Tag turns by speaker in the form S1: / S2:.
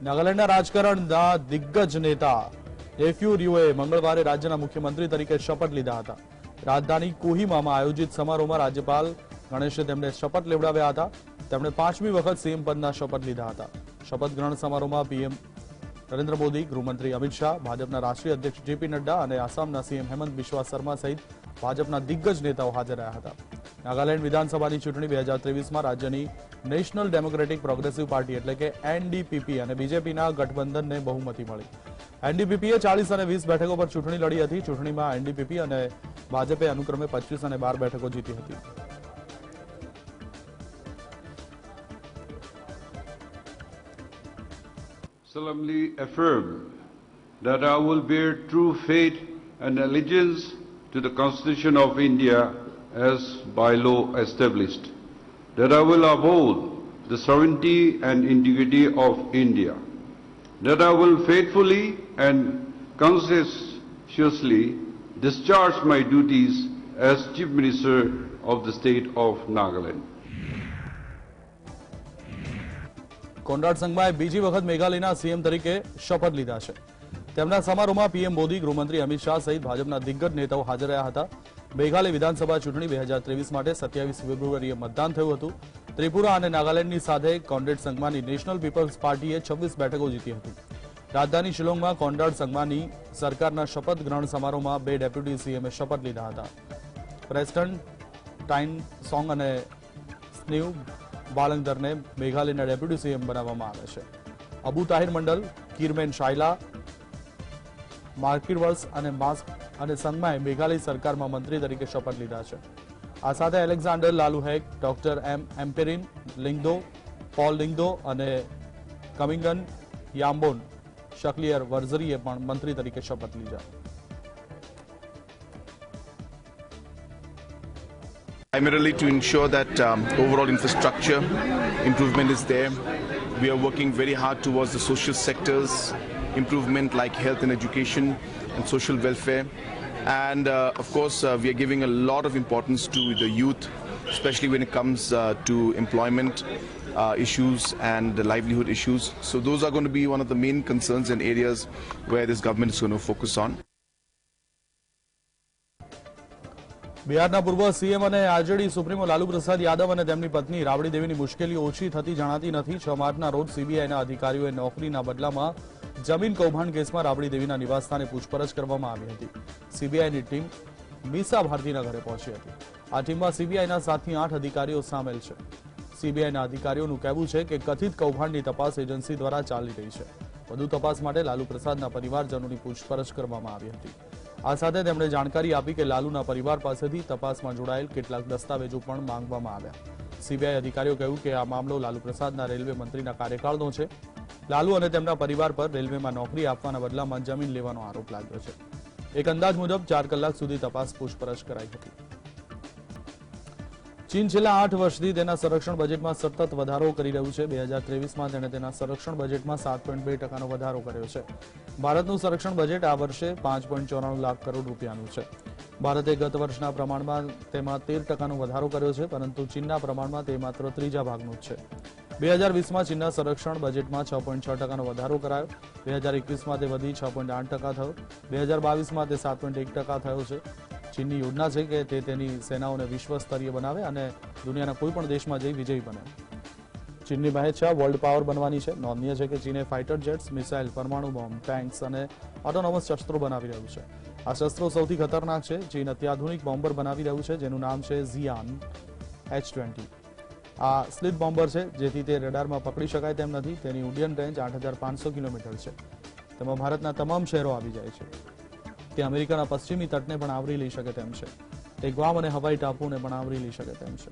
S1: નાગાલેન્ડના રાજકારણના દિગ્ગજ નેતા નેફ્યુ રિયોએ મંગળવારે રાજ્યના મુખ્યમંત્રી તરીકે શપથ લીધા હતા. રાજધાની કોહિમામાં આયોજિત સમારોહમાં રાજ્યપાલ ગણેશે તેમને શપથ લેવડાવ્યા હતા. તેમણે 5મી વખત સીએમ પદના શપથ લીધા હતા. શપથ ગ્રહણ સમારોહમાં પીએમ નરેન્દ્ર મોદી, ગૃહમંત્રી અમિત શાહ, ભાજપના રાષ્ટ્રીય અધ્યક્ષ જેપી નડ્ડા અને આસામના સીએમ હેમંત બિસ્વા શર્મા સહિત ભાજપના દિગ્ગજ નેતાઓ હાજર રહ્યા હતા. નાગાલેન્ડ વિધાનસભાની ચૂંટણી 2023માં રાજ્યની નેશનલ ડેમોક્રેટિક પ્રોગ્રેસિવ પાર્ટી એટલે કે એનડીપીપી અને બીજેપીના ગઠબંધનને બહુમતી મળી. એનડીપીપીએ 40 અને 20 બેઠકો પર ચૂંટણી લડી હતી. ચૂંટણીમાં એનડીપીપી અને ભાજપે અનુક્રમે 25 અને 12 બેઠકો જીતી હતી.
S2: Solemnly affirm that I will bear true faith and allegiance to the Constitution of India as by law established, that I will uphold the sovereignty and integrity of India, that I will faithfully and conscientiously discharge my duties as Chief Minister of the state of Nagaland.
S1: Conrad સંગમાએ બીજી વખત મેઘાલયના CM તરીકે શપથ લીધા છે. તેમના સમારોહમાં PM Modi, ગૃહમંત્રી અમિત શાહ સહિત ભાજપના દિગ્ગજ નેતાઓ હાજર રહ્યા હતા. મેઘાલય વિધાનસભા ચૂંટણી 2023 માટે 27 ફેબ્રુઆરીએ મતદાન થયું હતું. ત્રિપુરા અને નાગાલેન્ડની સાથે કોનરાડ સંગમાની નેશનલ પીપલ્સ પાર્ટીએ 26 બેઠકો જીતી હતી. રાજધાની શિલોંગમાં કોનરાડ સંગમાની સરકારના શપથ ગ્રહણ સમારોહમાં 2 ડેપ્યુટી સીએમએ શપથ લીધા હતા. પ્રેસ્ટન ટાઇન સોંગ અને સ્નીવ બાલંગદરને મેઘાલયના ડેપ્યુટી સીએમ બનાવવામાં આવે છે. અબુ તાહિર મંડલ, કિરમેન શાયલા, માર્કિરવર્સ અને સંગમાએ મેઘાલય સરકારમાં મંત્રી તરીકે શપથ લીધા છે. આ સાથે એલેક્ઝાન્ડર લાલુહેક, ડોક્ટર એમ્પેરિન લિંગદો, પોલ લિંગદો અને કમિંગન યામ્બોન શકલિયર વર્ઝરીએ પણ મંત્રી તરીકે શપથ લીધા.
S3: Primarily to ensure that overall infrastructure improvement is there. We are working very hard towards the social sectors improvement like health and education and social welfare. And of course, we are giving a lot of importance to the youth, especially when it comes to employment issues and the livelihood issues. So those are going to be one of the main concerns and areas where this government is going to focus on.
S1: બિહારના પૂર્વ CM અને RJD supremo Lalu Prasad Yadav અને તેમની પત્ની રાબડી દેવીની મુશ્કેલીઓ ઓછી થતી જણાતી નથી. 6 માર્ચના રોજ સીબીઆઈના અધિકારીઓએ નોકરીના બદલામાં જમીન કૌભાંડ કેસમાં રાબડી દેવીના નિવાસસ્થાને પૂછપરછ કરવામાં આવી હતી. સીબીઆઈની ટીમ મીસા ભારતીના ઘરે પહોંચી હતી. આ ટીમમાં સીબીઆઈના 7 થી 8 અધિકારીઓ સામેલ છે. સીબીઆઈના અધિકારીઓનું કહેવું છે કે કથિત કૌભાંડની તપાસ એજન્સી દ્વારા ચાલી રહી છે. વધુ તપાસ માટે લાલુ પ્રસાદના પરિવારજનોની પૂછપરછ કરવામાં આવી હતી. આ સાથે તેમણે જાણકારી આપી કે લાલુના પરિવાર પાસેથી તપાસમાં જોડાયેલ કેટલાક દસ્તાવેજો પણ માંગવામાં આવ્યા. સીબીઆઈ અધિકારીઓ કહ્યું કે આ મામલો લાલુ પ્રસાદના રેલવે મંત્રીના કાર્યકાળનો છે. લાલુ અને તેમના પરિવાર પર રેલવેમાં નોકરી આપવાના બદલામાં જમીન લેવાનો આરોપ લાગ્યો છે. એક અંદાજ મુજબ 4 કલાક સુધી તપાસ પૂછપરછ કરાઈ હતી. ચીન છેલ્લા 8 વર્ષથી તેના સંરક્ષણ બજેટમાં સતત વધારો કરી રહ્યું છે. 2023માં તેણે તેના સંરક્ષણ બજેટમાં 7.2% વધારો કર્યો છે. ભારતનું સંરક્ષણ બજેટ આ વર્ષે 5.94 લાખ કરોડ રૂપિયાનું છે. ભારતે ગત વર્ષના પ્રમાણમાં તેમાં 13% વધારો કર્યો છે, પરંતુ ચીનના પ્રમાણમાં તે માત્ર ત્રીજા ભાગનું જ છે. 2020માં ચીનના સંરક્ષણ બજેટમાં 6.6% વધારો કરાયો. 2021માં તે વધી 6.8% થયો. 2022માં તે 7.1% થયો છે. ચીનની યોજના છે કે તે તેની સેનાઓને વિશ્વ સ્તરીય બનાવે અને દુનિયાના કોઈ પણ દેશમાં જઈ વિજયી બને. ચીનની મહેચ્છા વર્લ્ડ પાવર બનવાની છે. નોંધનીય છે કે ચીને ફાઇટર જેટ્સ, મિસાઇલ, પરમાણુ બોમ્બ, ટેન્ક્સ અને ઓટોનોમસ શસ્ત્રો બનાવી રહ્યું છે. આ શસ્ત્રો સૌથી ખતરનાક છે. ચીન અત્યાધુનિક બોમ્બર બનાવી રહ્યું છે, જેનું નામ છે ઝિયાન H-20. આ સ્લિટ બોમ્બર છે, જેથી તે રડારમાં પકડી શકાય તેમ નથી. તેની ઉડ્ડયન રેન્જ 8500 કિલોમીટર છે. તેમાં ભારતના તમામ શહેરો આવી જાય છે. તે અમેરિકાના પશ્ચિમી તટને પણ આવરી લઈ શકે તેમ છે. તે ગ્વામ અને હવાઈ ટાપુને પણ આવરી લઈ શકે તેમ છે.